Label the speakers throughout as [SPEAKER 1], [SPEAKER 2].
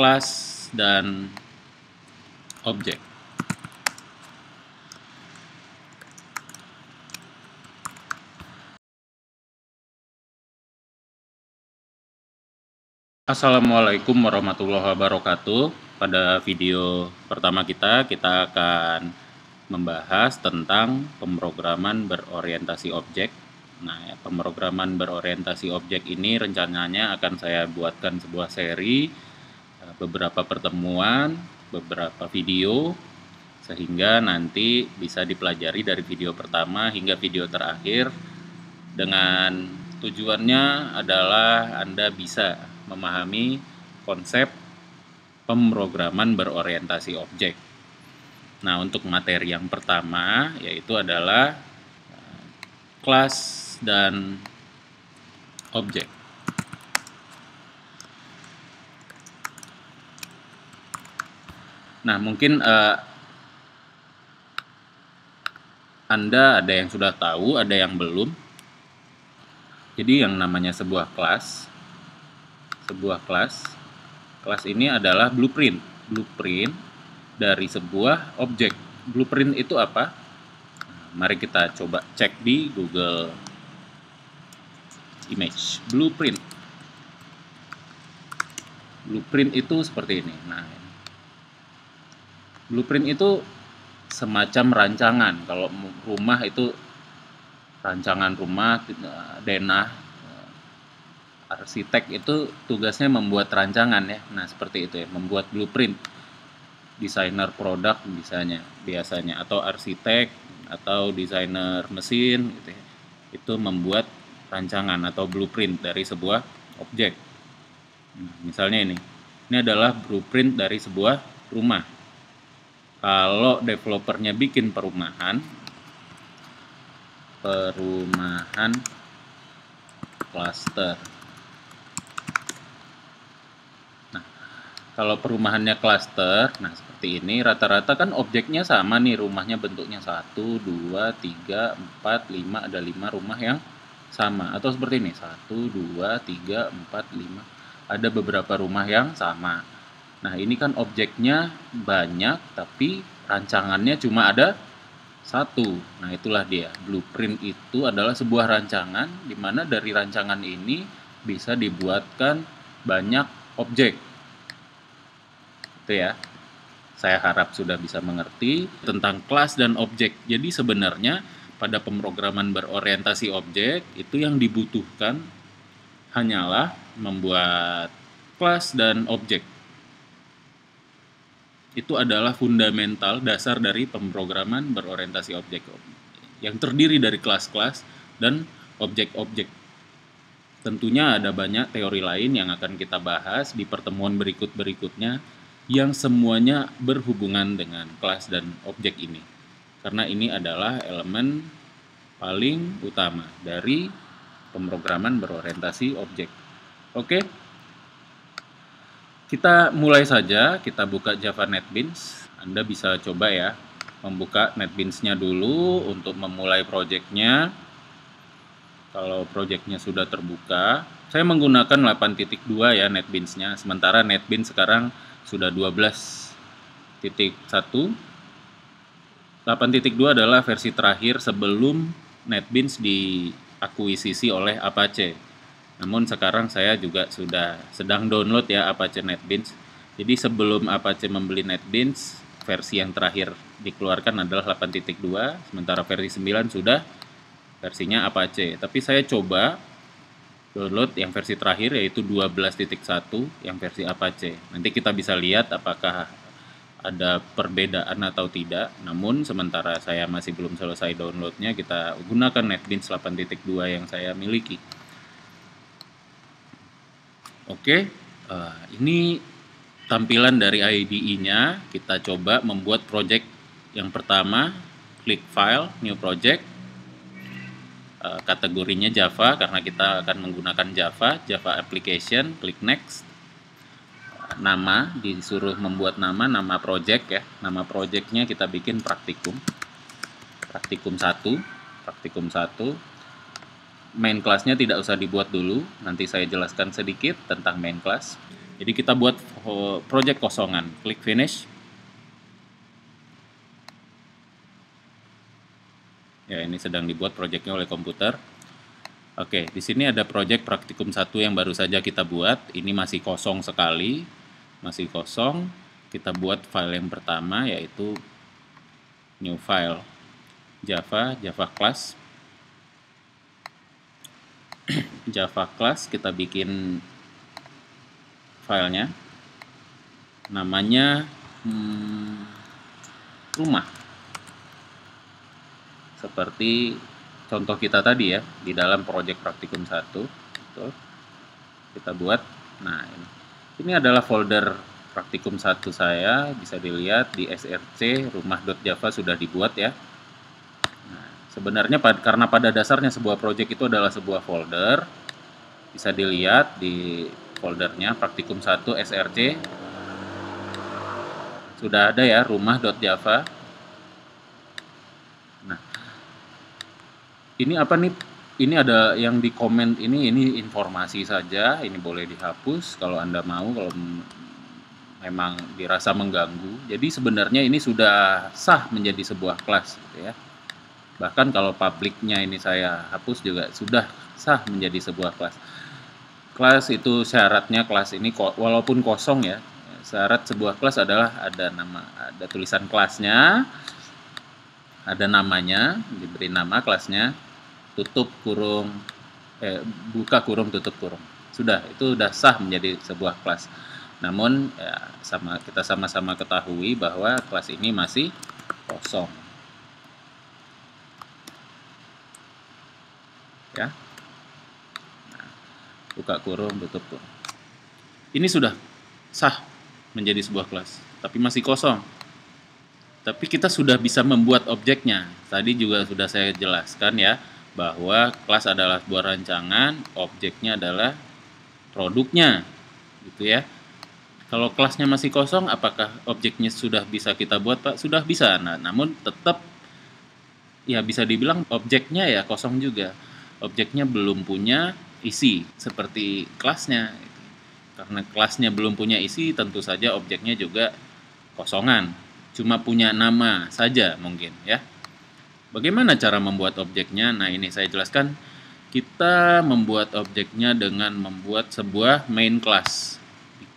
[SPEAKER 1] kelas dan objek. Assalamualaikum warahmatullahi wabarakatuh. Pada video pertama kita akan membahas tentang pemrograman berorientasi objek. Nah, pemrograman berorientasi objek ini rencananya akan saya buatkan sebuah seri, beberapa pertemuan, beberapa video, sehingga nanti bisa dipelajari dari video pertama hingga video terakhir, dengan tujuannya adalah Anda bisa memahami konsep pemrograman berorientasi objek. Nah, untuk materi yang pertama yaitu adalah kelas dan objek. Nah, mungkin Anda ada yang sudah tahu, ada yang belum. Jadi yang namanya sebuah kelas ini adalah blueprint dari sebuah objek. Blueprint itu apa? Mari kita coba cek di Google Image. Blueprint itu seperti ini. Nah, blueprint itu semacam rancangan. Kalau rumah itu rancangan rumah, denah, arsitek itu tugasnya membuat rancangan ya. Nah, seperti itu ya, membuat blueprint. Desainer produk biasanya atau arsitek atau desainer mesin gitu ya. Itu membuat rancangan atau blueprint dari sebuah objek. Nah, misalnya ini adalah blueprint dari sebuah rumah. Kalau developernya bikin perumahan klaster. Nah, kalau perumahannya klaster, nah seperti ini, rata-rata kan objeknya sama nih, rumahnya bentuknya 1, 2, 3, 4, 5, ada 5 rumah yang sama. Atau seperti ini, 1, 2, 3, 4, 5, ada beberapa rumah yang sama. Nah, ini kan objeknya banyak, tapi rancangannya cuma ada 1. Nah, itulah dia. Blueprint itu adalah sebuah rancangan, di mana dari rancangan ini bisa dibuatkan banyak objek. Itu ya. Saya harap sudah bisa mengerti tentang kelas dan objek. Jadi sebenarnya pada pemrograman berorientasi objek, itu yang dibutuhkan hanyalah membuat kelas dan objek. Itu adalah fundamental dasar dari pemrograman berorientasi objek, yang terdiri dari kelas-kelas dan objek-objek. Tentunya ada banyak teori lain yang akan kita bahas di pertemuan berikutnya yang semuanya berhubungan dengan kelas dan objek ini. Karena ini adalah elemen paling utama dari pemrograman berorientasi objek. Oke? Kita mulai saja, kita buka Java NetBeans. Anda bisa coba ya, membuka NetBeans-nya dulu untuk memulai project-nya. Kalau project-nya sudah terbuka, saya menggunakan 8.2 ya NetBeans-nya. Sementara NetBeans sekarang sudah 12.1. 8.2 adalah versi terakhir sebelum NetBeans diakuisisi oleh Apache. Namun sekarang saya juga sudah sedang download ya Apache NetBeans. Jadi sebelum Apache membeli NetBeans, versi yang terakhir dikeluarkan adalah 8.2, sementara versi 9 sudah versinya Apache. Tapi saya coba download yang versi terakhir yaitu 12.1 yang versi Apache. Nanti kita bisa lihat apakah ada perbedaan atau tidak. Namun sementara saya masih belum selesai downloadnya, kita gunakan NetBeans 8.2 yang saya miliki. Oke, ini tampilan dari IDE-nya. Kita coba membuat project yang pertama. Klik File, New Project. Kategorinya Java, karena kita akan menggunakan Java Application. Klik Next. Nama, disuruh membuat nama project ya. Nama projectnya kita bikin Praktikum 1. Main class-nya tidak usah dibuat dulu, nanti saya jelaskan sedikit tentang main class. Jadi kita buat project kosongan. Klik finish. Ya, ini sedang dibuat projectnya oleh komputer. Oke, di sini ada project praktikum 1 yang baru saja kita buat. Ini masih kosong sekali. Masih kosong. Kita buat file yang pertama, yaitu new file Java class. Java class, kita bikin filenya. Namanya rumah. Seperti contoh kita tadi ya, di dalam project praktikum 1. Gitu. Kita buat. Nah, ini adalah folder praktikum 1 saya, bisa dilihat di src rumah.java sudah dibuat ya. Nah, sebenarnya karena pada dasarnya sebuah project itu adalah sebuah folder, bisa dilihat di foldernya praktikum 1 src sudah ada ya rumah.java. Nah, ini apa nih? Ini ada yang di komen ini informasi saja, ini boleh dihapus kalau Anda mau, kalau memang dirasa mengganggu. Jadi sebenarnya ini sudah sah menjadi sebuah kelas gitu ya. Bahkan kalau publiknya ini saya hapus juga sudah sah menjadi sebuah kelas. Kelas itu syaratnya, kelas ini walaupun kosong ya, syarat sebuah kelas adalah ada nama, ada tulisan kelasnya, ada namanya, diberi nama kelasnya, tutup kurung, buka kurung, tutup kurung. Sudah, itu sudah sah menjadi sebuah kelas. Namun ya, kita sama-sama ketahui bahwa kelas ini masih kosong. Ya. Nah, buka kurung, tutup kurung. Ini sudah sah menjadi sebuah kelas, tapi masih kosong. Tapi kita sudah bisa membuat objeknya. Tadi juga sudah saya jelaskan ya, bahwa kelas adalah sebuah rancangan, objeknya adalah produknya, gitu ya. Kalau kelasnya masih kosong, apakah objeknya sudah bisa kita buat, Pak? Sudah bisa. Nah, namun tetap ya bisa dibilang objeknya ya kosong juga. Objeknya belum punya isi seperti kelasnya. Karena kelasnya belum punya isi, tentu saja objeknya juga kosongan. Cuma punya nama saja mungkin ya. Bagaimana cara membuat objeknya? Nah, ini saya jelaskan. Kita membuat objeknya dengan membuat sebuah main class.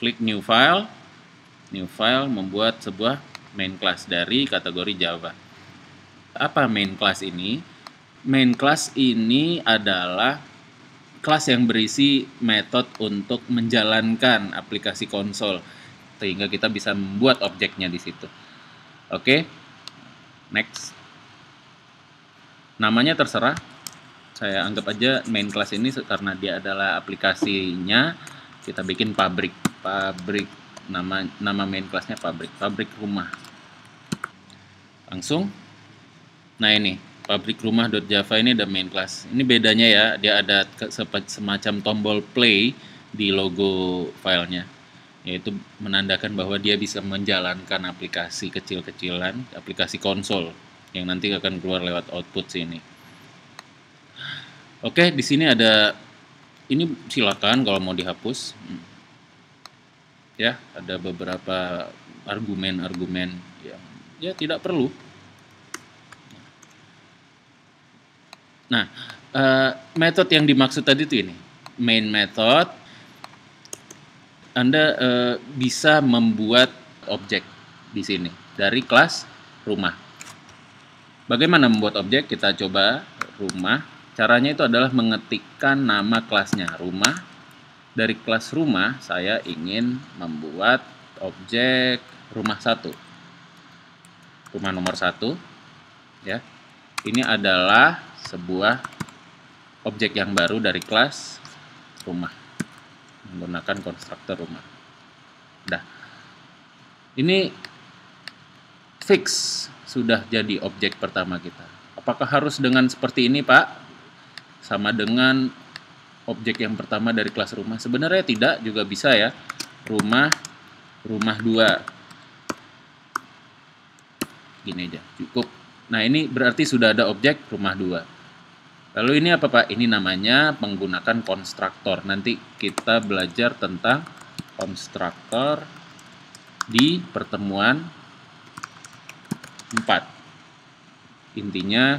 [SPEAKER 1] Klik new file, membuat sebuah main class dari kategori Java. Apa main class ini? Main class ini adalah kelas yang berisi metode untuk menjalankan aplikasi konsol, sehingga kita bisa membuat objeknya di situ. Oke, next. Namanya terserah. Saya anggap aja main class ini karena dia adalah aplikasinya, kita bikin pabrik. Nama main classnya pabrik rumah. Langsung. Nah, ini pabrik rumah.java ini ada main class. Ini bedanya ya, dia ada semacam tombol play di logo filenya, yaitu menandakan bahwa dia bisa menjalankan aplikasi kecil-kecilan, aplikasi konsol yang nanti akan keluar lewat output sini. Oke, di sini ada ini, silakan kalau mau dihapus. Ya, ada beberapa argumen-argumen yang ya tidak perlu. Nah, metode yang dimaksud tadi itu ini, main method. Anda bisa membuat objek di sini dari kelas rumah. Bagaimana membuat objek? Kita coba rumah. Caranya itu adalah mengetikkan nama kelasnya, rumah. Dari kelas rumah, saya ingin membuat objek rumah 1. Rumah nomor 1. Ya. Ini adalah sebuah objek yang baru dari kelas rumah. Menggunakan konstruktor rumah. Nah, ini fix, sudah jadi objek pertama kita. Apakah harus dengan seperti ini, Pak? Sama dengan objek yang pertama dari kelas rumah? Sebenarnya tidak, juga bisa ya. Rumah 2. Gini aja, cukup. Nah, ini berarti sudah ada objek rumah 2. Lalu ini apa, Pak? Ini namanya menggunakan konstruktor. Nanti kita belajar tentang konstruktor di pertemuan 4. Intinya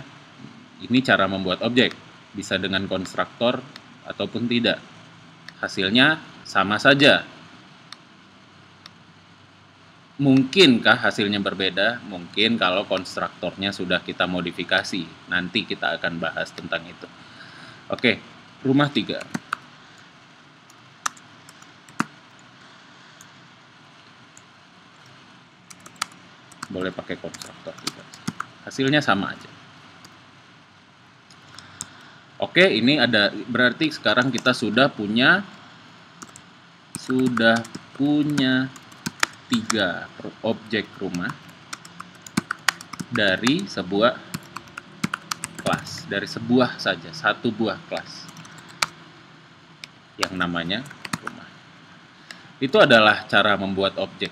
[SPEAKER 1] ini cara membuat objek, bisa dengan konstruktor ataupun tidak. Hasilnya sama saja. Mungkinkah hasilnya berbeda? Mungkin kalau konstruktornya sudah kita modifikasi. Nanti kita akan bahas tentang itu. Oke, rumah 3. Boleh pakai konstruktor juga. Hasilnya sama aja. Oke, ini ada, berarti sekarang kita sudah punya 3 objek rumah dari sebuah kelas, dari sebuah saja, satu buah kelas yang namanya rumah. Itu adalah cara membuat objek.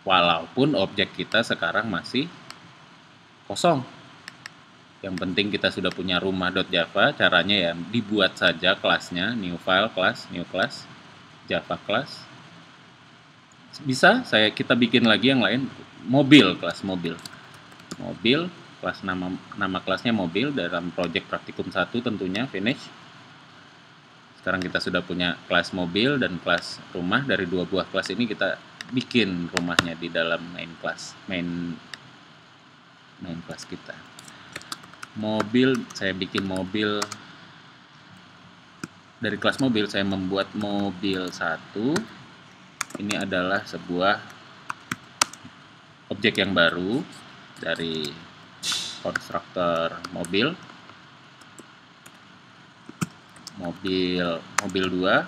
[SPEAKER 1] Walaupun objek kita sekarang masih kosong. Yang penting kita sudah punya rumah.java, caranya ya dibuat saja kelasnya, new file, class, new class, java class. Bisa kita bikin lagi yang lain, mobil, kelas mobil. Mobil, kelas nama kelasnya mobil dalam project praktikum 1 tentunya, finish. Sekarang kita sudah punya kelas mobil dan kelas rumah. Dari 2 buah kelas ini kita bikin rumahnya di dalam main class kita. Mobil, saya bikin mobil dari kelas mobil, saya membuat mobil 1. Ini adalah sebuah objek yang baru dari konstruktor mobil 2.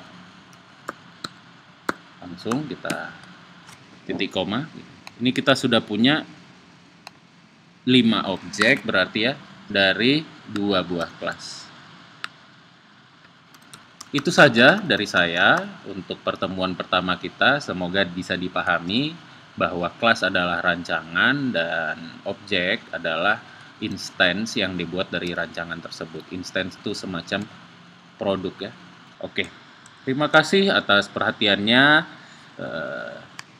[SPEAKER 1] Langsung kita titik koma. Ini kita sudah punya 5 objek berarti ya, dari 2 buah kelas. Itu saja dari saya untuk pertemuan pertama kita. Semoga bisa dipahami bahwa kelas adalah rancangan dan objek adalah instance yang dibuat dari rancangan tersebut. Instance itu semacam produk ya. Oke, terima kasih atas perhatiannya.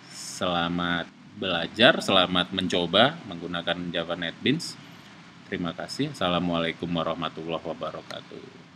[SPEAKER 1] Selamat belajar, selamat mencoba menggunakan Java NetBeans. Terima kasih. Assalamualaikum warahmatullahi wabarakatuh.